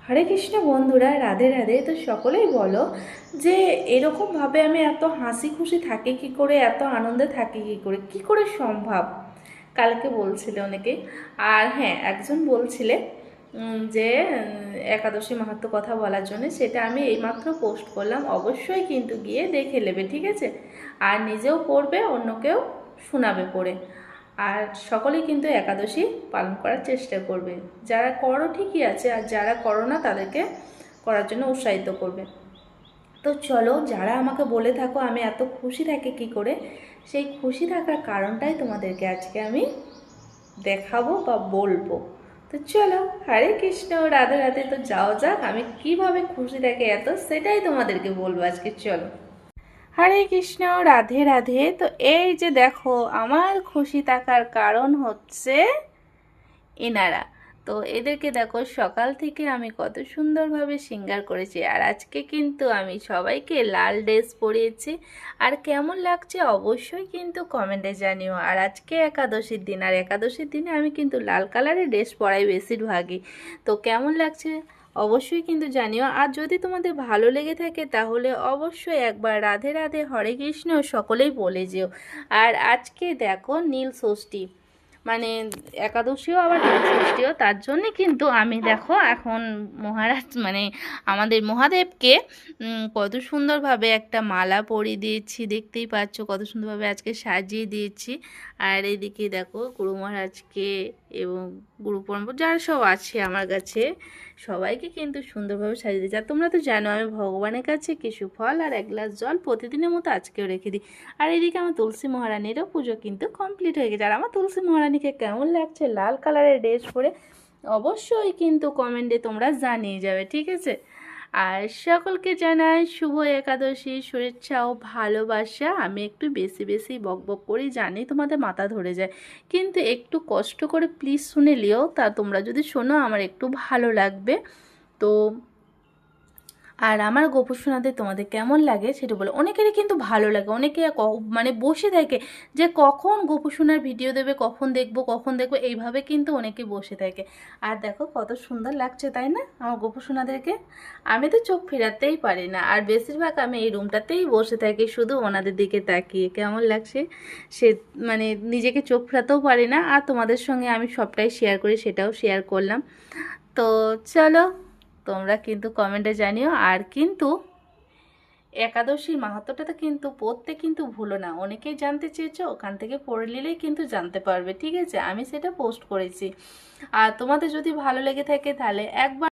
হরে কৃষ্ণ বন্ধুরা, রাধে রাধে। তো সকলেই বলো যে এরকমভাবে আমি এত হাসি খুশি থাকি কি করে, এত আনন্দে থাকি কি করে সম্ভব? কালকে বলছিলে অনেকে। আর হ্যাঁ, একজন বলছিলে যে একাদশী মাহাত্ম্য কথা বলার জন্য, সেটা আমি এইমাত্র পোস্ট করলাম। অবশ্যই কিন্তু গিয়ে দেখে নেবে, ঠিক আছে? আর নিজেও পড়বে, অন্যকেও শোনাবে পড়ে। আর সকলেই কিন্তু একাদশী পালন করার চেষ্টা করবে। যারা করো ঠিকই আছে, আর যারা করো না তাদেরকে করার জন্য উৎসাহিত করবে। তো চলো, যারা আমাকে বলে থাকো আমি এত খুশি থাকি কি করে, সেই খুশি থাকার কারণটাই তোমাদেরকে আজকে আমি দেখাবো বা বলবো। তো চলো, হরে কৃষ্ণ, রাধে রাধে। তো যাও যাক, আমি কিভাবে খুশি থাকি এত, সেটাই তোমাদেরকে বলবো আজকে। চলো, হরে কৃষ্ণ, রাধে রাধে। তো এই যে দেখো, আমার খুশি থাকার কারণ হচ্ছে এনারা। তো এদেরকে দেখো, সকাল থেকে আমি কত সুন্দরভাবে সিঙ্গার করেছি। আর আজকে কিন্তু আমি সবাইকে লাল ড্রেস পরিয়েছি। আর কেমন লাগছে অবশ্যই কিন্তু কমেন্টে জানিও। আর আজকে একাদশীর দিন, আর একাদশীর দিনে আমি কিন্তু লাল কালারের ড্রেস পরাই বেশিরভাগই। তো কেমন লাগছে অবশ্যই কিন্তু জানিও। আর যদি তোমাদের ভালো লেগে থাকে তাহলে অবশ্যই একবার রাধে রাধে হরে কৃষ্ণ সকলেই বলে যেও। আর আজকে দেখো নীল ষষ্ঠী, মানে একাদশীও আবার নীল ষষ্ঠীও, তার জন্যে কিন্তু আমি দেখো এখন মহারাজ মানে আমাদের মহাদেবকে কত সুন্দরভাবে একটা মালা পরিয়ে দিয়েছি। দেখতেই পাচ্ছ কত সুন্দরভাবে আজকে সাজিয়ে দিয়েছি। আর এইদিকে দেখো গুরু মহারাজকে এবং গুরু পরম্পরা যারা সব আছে আমার কাছে, সবাইকে কিন্তু সুন্দরভাবে সাজিয়ে দিয়েছি। আর তোমরা তো জানো আমি ভগবানের কাছে কিছু ফল আর এক গ্লাস জল প্রতিদিনের মতো আজকেও রেখে দিই। আর এদিকে আমার তুলসী মহারানীরও পুজো কিন্তু কমপ্লিট হয়ে গেছে। আর আমার তুলসী মহারানীকে কেমন লাগছে লাল কালারের ড্রেস পরে, অবশ্যই কিন্তু কমেন্টে তোমরা জানিয়ে যাবে, ঠিক আছে? আর সকলকে জানাই শুভ একাদশী শুভেচ্ছা ও ভালোবাসা। আমি একটু বেশি বেশি বক বক করি, জানি তোমাদের মাথা ধরে যায়, কিন্তু একটু কষ্ট করে প্লিজ শুনে লিও। তা তোমরা যদি শোনো আমার একটু ভালো লাগবে। তো আর আমার গোপু শোনাতে তোমাদের কেমন লাগে সেটা বলো। অনেকেরই কিন্তু ভালো লাগে, অনেকে মানে বসে থাকে যে কখন গোপু শোনার ভিডিও দেবে, কখন দেখবো এইভাবে কিন্তু অনেকে বসে থাকে। আর দেখো কত সুন্দর লাগছে, তাই না আমার গোপু শোনাদেরকে? আমি তো চোখ ফেরাতেই পারি না। আর বেশিরভাগ আমি এই রুমটাতেই বসে থাকি শুধু ওনাদের দিকে তাকিয়ে। কেমন লাগছে সে, মানে নিজেকে চোখ ফেরাতেও পারি না। আর তোমাদের সঙ্গে আমি সবটাই শেয়ার করি, সেটাও শেয়ার করলাম। তো চলো, তোমরা কিন্তু কমেন্টে জানিও। আর কিন্তু একাদশীর মাহাত্ম্যটা কিন্তু পড়তে কিন্তু ভুলো না। অনেকেই জানতে চেয়েছো, ওখান থেকে পড়ে নিলেই কিন্তু জানতে পারবে, ঠিক আছে? আমি সেটা পোস্ট করেছি। আর তোমাদের যদি ভালো লেগে থাকে তাহলে একবার